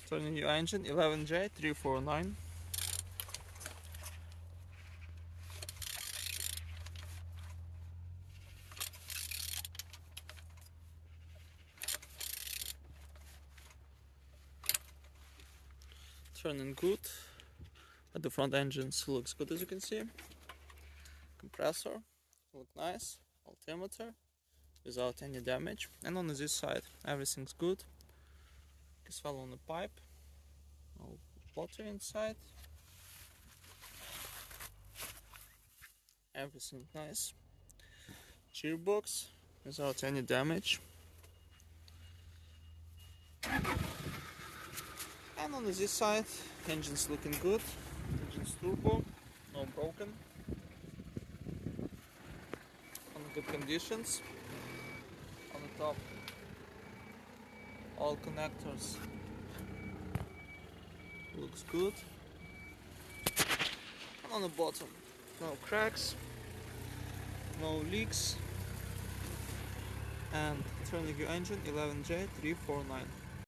Turning new engine 11J349. Turning good. But the front engine looks good, as you can see. Compressor look nice. Altimeter without any damage. And on this side everything's good. As well on the pipe. No water inside. Everything nice. Gearbox without any damage. And on this side, engine's looking good. Engine's turbo, no broken. On good conditions. On the top, all connectors looks good. And on the bottom, no cracks, no leaks. And turning your engine 11J349.